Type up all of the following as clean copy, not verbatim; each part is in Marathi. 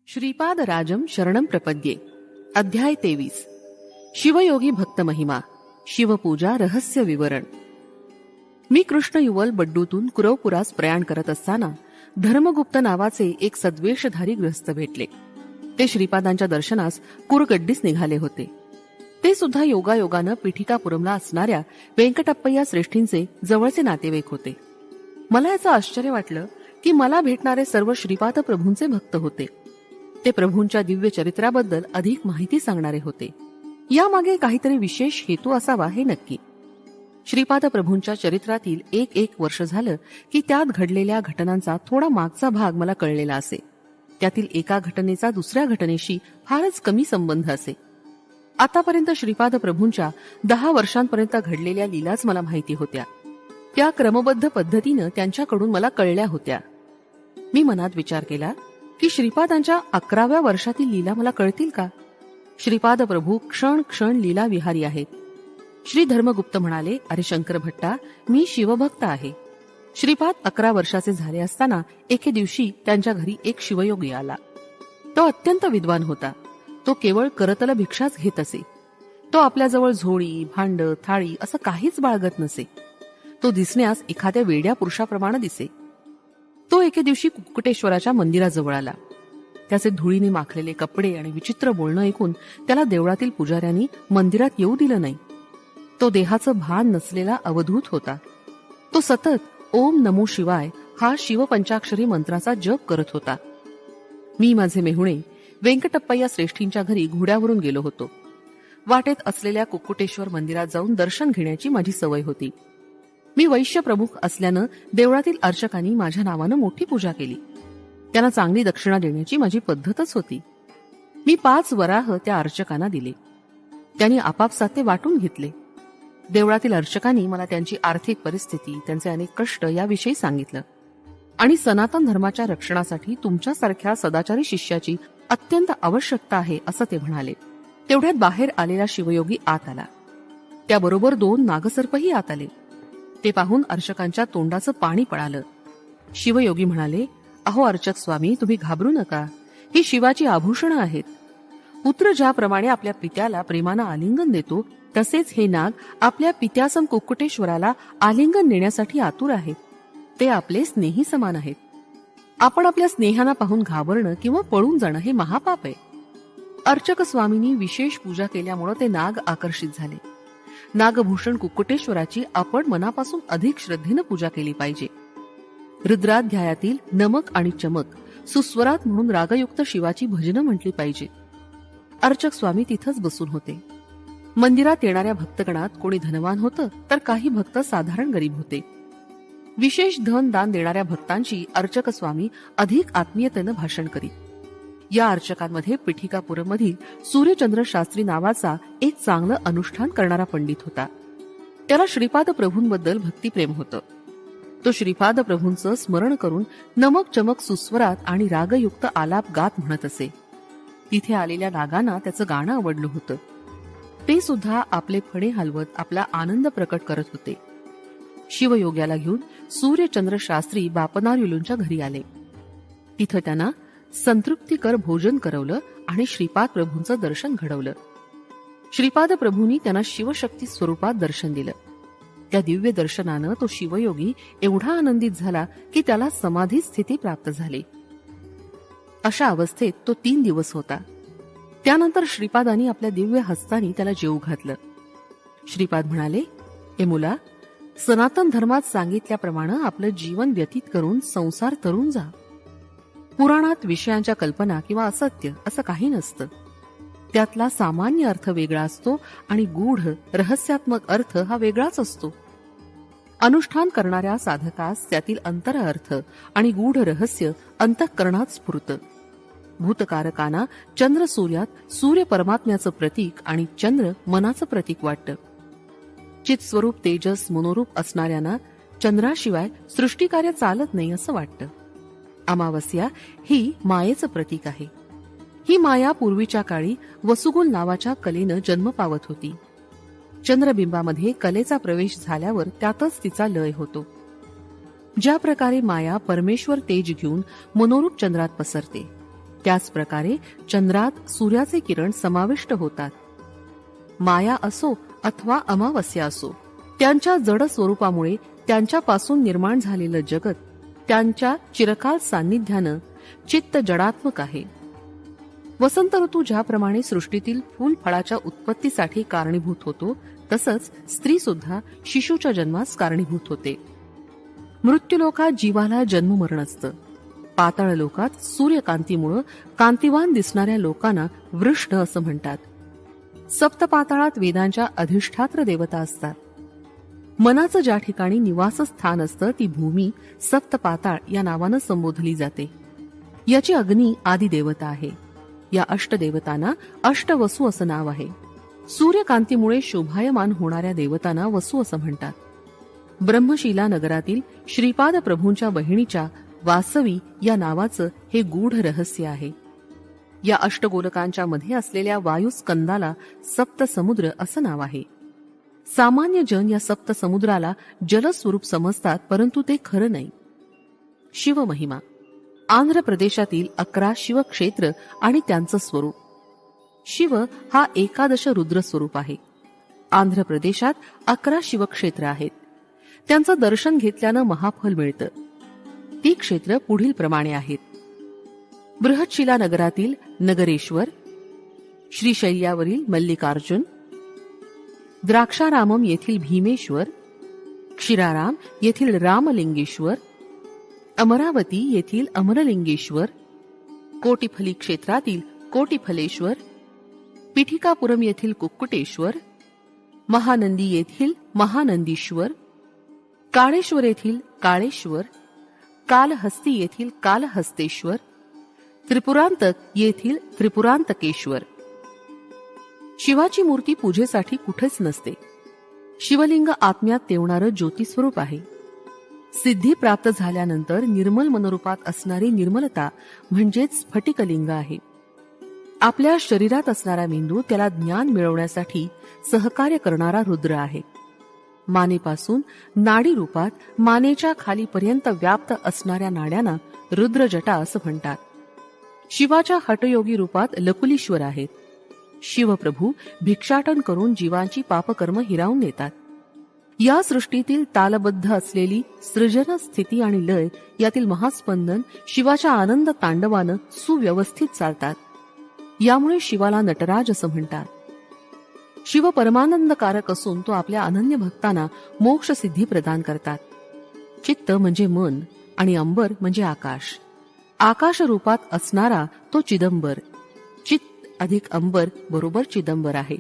श्रीपाद राजम शरणम प्रपद्ये. अध्याय 23. शिवयोगी भक्त महिमा. शिवपूजा रहस्य विवरण. मी कृष्ण युवल बड्डूतून कुरवपुरास प्रयाण करत असताना धर्मगुप्त नावाचे एक सद्वेषधारी गृहस्थ भेटले. ते श्रीपादांच्या दर्शनास कुरगड्डीस निघाले होते. ते सुद्धा योगायोगानं पिठिकापुरमला असणाऱ्या वेंकटप्पय्या श्रेष्ठींचे जवळचे नातेवाईक होते. मला याचं आश्चर्य वाटलं की मला भेटणारे सर्व श्रीपाद प्रभूंचे भक्त होते. ते प्रभूंच्या दिव्य चरित्राबद्दल अधिक माहिती सांगणारे होते. यामागे काहीतरी विशेष हेतू असावा हे नक्की. श्रीपाद प्रभूंच्या चरित्रातील एक वर्ष झालं की त्यात घडलेल्या घटनांचा थोडा मागचा भाग मला कळलेला असे. त्यातील एका घटनेचा दुसऱ्या घटनेशी फारच कमी संबंध असे. आतापर्यंत श्रीपाद प्रभूंच्या 10 वर्षांपर्यंत घडलेल्या लीलाच मला माहिती होत्या. त्या क्रमबद्ध पद्धतीनं त्यांच्याकडून मला कळल्या होत्या. मी मनात विचार केला की श्रीपादांच्या 11व्या वर्षातील लीला मला कळतील का? श्रीपाद प्रभू क्षण क्षण लीला विहारी आहेत. श्री धर्मगुप्त म्हणाले, अरे शंकर भट्टा, मी शिवभक्त आहे. श्रीपाद 11 वर्षाचे झाले असताना एके दिवशी त्यांच्या घरी एक शिवयोगी आला. तो अत्यंत विद्वान होता. तो केवळ करतल भिक्षाच घेत असे. तो आपल्याजवळ झोळी, भांड, थाळी असं काहीच बाळगत नसे. तो दिसण्यास एखाद्या वेड्या पुरुषाप्रमाणे दिसे. तो एके दिवशी कुक्कुटेश्वराच्या मंदिराजवळ आला. त्याचे धुळीने माखलेले कपडे आणि विचित्र बोलणं ऐकून त्याला देवळातील पुजाऱ्यांनी मंदिरात येऊ दिलं नाही. तो देहाचं भान नसलेला अवधूत होता. तो सतत ओम नमो शिवाय हा शिवपंचाक्षरी मंत्राचा जप करत होता. मी माझे मेहुणे वेंकटप्पय्या श्रेष्ठींच्या घरी घोड्यावरून गेलो होतो. वाटेत असलेल्या कुक्कुटेश्वर मंदिरात जाऊन दर्शन घेण्याची माझी सवय होती. मी वैश्य प्रमुख असल्यानं देवळातील अर्चकांनी माझ्या नावानं मोठी पूजा केली. त्यांना चांगली दक्षिणा देण्याची माझी पद्धतच होती. मी 5 वराह त्या अर्चकांना दिले. त्यांनी आपापसात ते वाटून घेतले. देवळातील अर्चकांनी मला त्यांची आर्थिक परिस्थिती, त्यांचे अनेक कष्ट याविषयी सांगितलं आणि सनातन धर्माच्या रक्षणासाठी तुमच्यासारख्या सदाचारी शिष्याची अत्यंत आवश्यकता आहे असं ते म्हणाले. तेवढ्यात बाहेर आलेला शिवयोगी आत आला. त्याबरोबर 2 नागसर्पही आत आले. ते पाहून अर्चकांच्या तोंडाचं पाणी पळालं. शिवयोगी म्हणाले, अहो अर्चक स्वामी, तुम्ही घाबरू नका. ही शिवाची आभूषणं आहेत. पुत्र ज्याप्रमाणे आपल्या पित्याला प्रेमानं आलिंगन देतो, तसेच हे नाग आपल्या पित्यासम कुक्कुटेश्वराला आलिंगन देण्यासाठी आतुर आहेत. ते आपले स्नेही समान आहेत. आपण आपल्या स्नेहाना पाहून घाबरणं किंवा पळून जाणं हे महापाप आहे. अर्चक स्वामींनी विशेष पूजा केल्यामुळे ते नाग आकर्षित झाले. नागभूषण कुक्कुटेश्वराची आपण मनापासून अधिक श्रद्धेनं पूजा केली पाहिजे. रुद्राध्यायातील नमक आणि चमक सुस्वरात म्हणून रागयुक्त शिवाची भजनं म्हटली पाहिजे. अर्चक स्वामी तिथंच बसून होते. मंदिरात येणाऱ्या भक्तगणात कोणी धनवान होतं, तर काही भक्त साधारण गरीब होते. विशेष धन दान देणाऱ्या भक्तांची अर्चक स्वामी अधिक आत्मीयतेनं भाषण करीत. या अर्चकांमध्ये पिठिकापुरममधील सूर्यचंद्र शास्त्री नावाचा एक चांगलं अनुष्ठान करणारा पंडित होता. त्याला श्रीपाद प्रभूंबद्दल भक्तिप्रेम होतं. तो श्रीपाद प्रभूंचं स्मरण करून नमक चमक सुस्वरात आणि रागयुक्त आलाप गात म्हणत असे. तिथे आलेल्या नागांना त्याचं गाणं आवडलं होतं. ते सुद्धा आपले फणे हलवत आपला आनंद प्रकट करत होते. शिवयोग्याला घेऊन सूर्यचंद्र शास्त्री बापनार्युलूंच्या घरी आले. तिथं त्यांना संतृप्तिकर भोजन करवलं आणि श्रीपाद प्रभूंचं दर्शन घडवलं. श्रीपाद प्रभूंनी त्यांना शिवशक्ती स्वरूपात दर्शन दिलं. त्या दिव्य दर्शनानं तो शिवयोगी एवढा आनंदित झाला की त्याला समाधी स्थिती प्राप्त झाली. अशा अवस्थेत तो 3 दिवस होता. त्यानंतर श्रीपादांनी आपल्या दिव्य हस्तानी त्याला जेवू घातलं. श्रीपाद म्हणाले, ए मुला, सनातन धर्मात सांगितल्याप्रमाणे आपलं जीवन व्यतीत करून संसार तरून जा. पुराणात विषयांच्या कल्पना किंवा असत्य असं काही नसतं. त्यातला सामान्य अर्थ वेगळा असतो आणि गूढ रहस्यात्मक अर्थ हा वेगळाच असतो. अनुष्ठान करणाऱ्या साधकास त्यातील अंतर अर्थ आणि गूढ रहस्य अंतःकरणात स्फुरतं. भूतकारकांना चंद्र सूर्यात सूर्य परमात्म्याचं प्रतीक आणि चंद्र मनाचं प्रतीक वाटतं. चितस्वरूप तेजस मनोरूप असणाऱ्यांना चंद्राशिवाय सृष्टिकार्य चालत नाही असं वाटतं. अमावस्या ही मायेचं प्रतीक आहे. ही माया पूर्वीच्या काळी वसुगुल नावाच्या कलेनं जन्म पावत होती. चंद्रबिंबामध्ये कलेचा प्रवेश झाल्यावर त्यातच तिचा लय होतो. ज्या प्रकारे माया परमेश्वर तेज घेऊन मनोरूप चंद्रात पसरते, त्याच प्रकारे चंद्रात सूर्याचे किरण समाविष्ट होतात. माया असो अथवा अमावस्या असो, त्यांच्या जड स्वरूपामुळे त्यांच्यापासून निर्माण झालेलं जगत त्यांच्या चिरकाल सान्निध्यानं चित्त जडात्मक आहे. वसंत ऋतू ज्याप्रमाणे सृष्टीतील फूल फळाच्या उत्पत्तीसाठी कारणीभूत होतो, तसंच स्त्री सुद्धा शिशूच्या जन्मास कारणीभूत होते. मृत्यूलोकात जीवाला जन्ममरण असतं. पाताळ लोकात सूर्यकांतीमुळे कांतिवान दिसणाऱ्या लोकांना वृष्ण असं म्हणतात. सप्तपाताळात वेदांच्या अधिष्ठात्र देवता असतात. मनाचं ज्या ठिकाणी निवासस्थान असतं ती भूमी सप्तपाताळ या नावानं संबोधली जाते. याची अग्नी आदी देवता आहे. या अष्टदेवतांना अष्टवसू असं नाव आहे. सूर्यकांतीमुळे शोभायमान होणाऱ्या देवतांना वसू असं म्हणतात. ब्रह्मशिला नगरातील श्रीपाद प्रभूंच्या बहिणीच्या वासवी या नावाचं हे गूढ रहस्य आहे. या अष्टगोलकांच्या मध्ये असलेल्या वायुस्कंदाला सप्तसमुद्र असं नाव आहे. सामान्य जन या सप्तसमुद्राला जलस्वरूप समजतात, परंतु ते खरं नाही. शिवमहिमा. आंध्र प्रदेशातील 11 शिवक्षेत्र आणि त्यांचं स्वरूप. शिव हा 11 रुद्र स्वरूप आहे. आंध्र प्रदेशात 11 शिवक्षेत्र आहेत. त्यांचं दर्शन घेतल्यानं महाफल मिळतं. ती क्षेत्र पुढील प्रमाणे आहेत. बृहतशिला नगरातील नगरेश्वर, श्रीशैल्यावरील मल्लिकार्जुन, द्राक्षारामम येथील भीमेश्वर, क्षीराराम येथील रामलिंगेश्वर, अमरावती येथील अमरलिंगेश्वर, कोटिफली क्षेत्रातील कोटिफलेश्वर, पिठिकापुरम येथील कुक्कुटेश्वर, महानंदी येथील महानंदीश्वर, काळेश्वर येथील काळेश्वर, कालहस्ती येथील कालहस्तेश्वर, त्रिपुरांतक येथील त्रिपुरांतकेश्वर. शिवाची मूर्ती पूजेसाठी कुठेच नसते. शिवलिंग आत्म्यात तेवणारं ज्योतिस्वरूप आहे. सिद्धी प्राप्त झाल्यानंतर निर्मल मनोरूपात असणारी निर्मलता म्हणजेच स्फटिकलिंग आहे. आपल्या शरीरात असणारा मेंदू त्याला ज्ञान मिळवण्यासाठी सहकार्य करणारा रुद्र आहे. मानेपासून नाडी रूपात मानेच्या खालीपर्यंत व्याप्त असणाऱ्या नाड्यांना रुद्रजटा असं म्हणतात. शिवाच्या हटयोगी रूपात लकुलीश्वर आहेत. शिवप्रभू भिक्षाटन करून जीवांची पापकर्म हिरावून नेतात. या सृष्टीतील तालबद्ध असलेली सृजन, स्थिती आणि लय यातील महास्पंदन शिवाच्या आनंद तांडवानं सुव्यवस्थित चालतात. यामुळे शिवाला नटराज असं म्हणतात. शिव परमानंदकारक असून तो आपल्या अनन्य भक्तांना मोक्ष सिद्धी प्रदान करतात. चित्त म्हणजे मन आणि अंबर म्हणजे आकाश. आकाश रूपात असणारा तो चिदंबर. चित्त अधिक अंबर बरोबर चिदंबर आहे.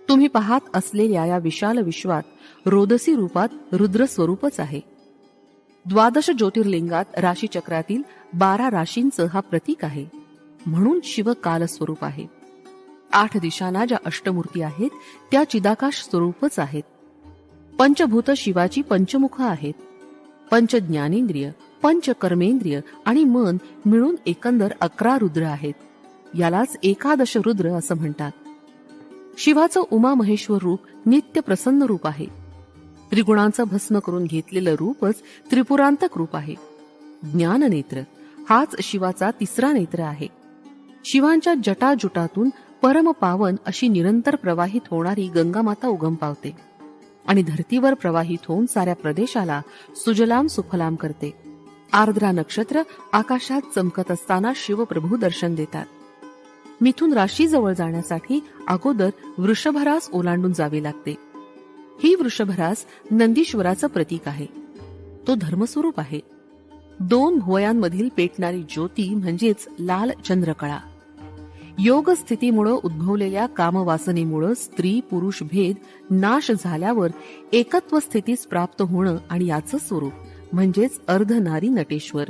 तुम्ही पाहत असलेल्या या विशाल विश्वात रोदसी रूपात रुद्र स्वरूपच आहे. 12 ज्योतिर्लिंगात राशीचक्रातील 12 राशींचं हा प्रतीक आहे. म्हणून शिव कालस्वरूप आहे. 8 दिशांना ज्या अष्टमूर्ती आहेत त्या चिदाकाश स्वरूपच आहेत. पंचभूत शिवाची पंचमुख आहेत. पंच ज्ञानेंद्रिय, पंच कर्मेंद्रिय आणि मन मिळून एकंदर 11 रुद्र आहेत. यालाच 11 रुद्र असं म्हणतात. शिवाचं उमा महेश्वर रूप नित्य प्रसन्न रूप आहे. त्रिगुणांचं भस्म करून घेतलेलं रूपच त्रिपुरांतक रूप आहे. ज्ञाननेत्र हाच शिवाचा 3रा नेत्र आहे. शिवांच्या जटाजुटातून परमपावन अशी निरंतर प्रवाहित होणारी गंगामाता उगम पावते आणि धर्तीवर प्रवाहित होऊन साऱ्या प्रदेशाला सुजलाम सुफलाम करते. आर्द्रा नक्षत्र आकाशात चमकत असताना शिवप्रभू दर्शन देतात. मिथुन राशीजवळ जाण्यासाठी अगोदर वृषभरास ओलांडून जावे लागते. ही वृषभरास नंदीश्वराचं प्रतीक आहे. तो धर्मस्वरूप आहे. 2 भुवयांमधील पेटणारी ज्योती म्हणजेच लाल चंद्रकळा. योग स्थितीमुळे उद्भवलेल्या कामवासनेमुळे स्त्री पुरुष भेद नाश झाल्यावर एकत्व स्थितीस प्राप्त होणं आणि याचं स्वरूप म्हणजेच अर्धनारी नटेश्वर.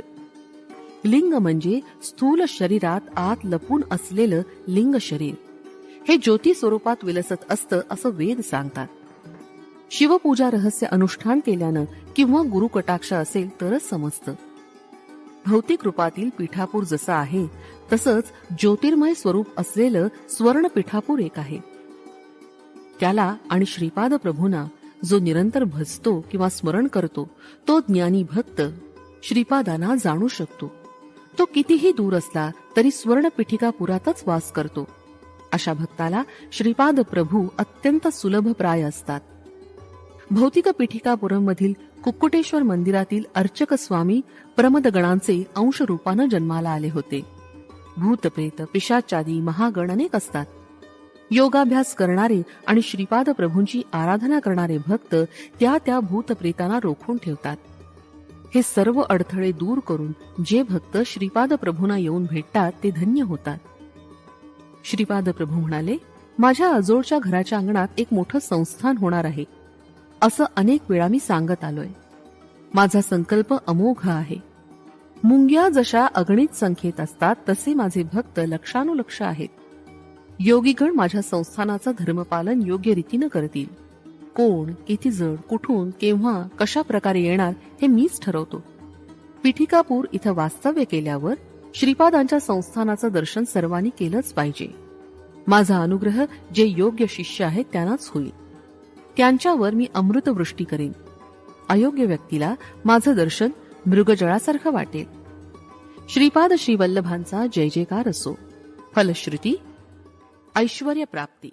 लिंग म्हणजे स्थूल शरीरात आत लपून असलेलं लिंग शरीर. हे ज्योती स्वरूपात विलसत असतं असं वेद सांगतात. शिवपूजा रहस्य अनुष्ठान केल्यानं किंवा गुरुकटाक्ष असेल तरच समजतं. भौतिक रूपातील पिठापूर जसं आहे तसंच ज्योतिर्मय स्वरूप असलेलं स्वर्ण पिठापूर एक आहे. त्याला आणि श्रीपाद प्रभूंना जो निरंतर भजतो किंवा स्मरण करतो तो ज्ञानी भक्त श्रीपादांना जाणू शकतो. तो कितीही दूर असला तरी स्वर्णपीठिकापुरातच वास करतो. अशा भक्ताला श्रीपाद प्रभू अत्यंत सुलभप्राय असतात. भौतिक पीठिकापुरममधील कुक्कुटेश्वर मंदिरातील अर्चक स्वामी प्रमदगणांचे अंश रूपानं जन्माला आले होते. भूतप्रेत पिशाचादी महागण अनेक असतात. योगाभ्यास करणारे आणि श्रीपाद प्रभूंची आराधना करणारे भक्त त्या त्या भूतप्रेतांना रोखून ठेवतात. हे सर्व अडथळे दूर करून जे भक्त श्रीपाद प्रभूंना येऊन भेटतात ते धन्य होतात. श्रीपाद प्रभू म्हणाले, माझ्या आजोळच्या घराच्या अंगणात एक मोठं संस्थान होणार आहे. असं अनेक वेळा मी सांगत आलोय. माझा संकल्प अमोघ आहे. मुंग्या जशा अगणित संख्येत असतात तसे माझे भक्त लक्षानुलक्ष आहेत. योगीगण माझ्या संस्थानाचं धर्मपालन योग्य रीतीनं करतील. कोण, किती जण, कुठून, केव्हा, कशा प्रकारे येणार हे मीच ठरवतो. पीठिकापूर इथं वास्तव्य केल्यावर श्रीपादांच्या संस्थानाचं दर्शन सर्वांनी केलंच पाहिजे. माझा अनुग्रह जे योग्य शिष्य आहेत त्यांनाच होईल. त्यांच्यावर मी अमृतवृष्टी करेन. अयोग्य व्यक्तीला माझं दर्शन मृगजळासारखं वाटेल. श्रीपाद श्रीवल्लभांचा जय जयकार असो. फलश्रुती ऐश्वर्य प्राप्ती.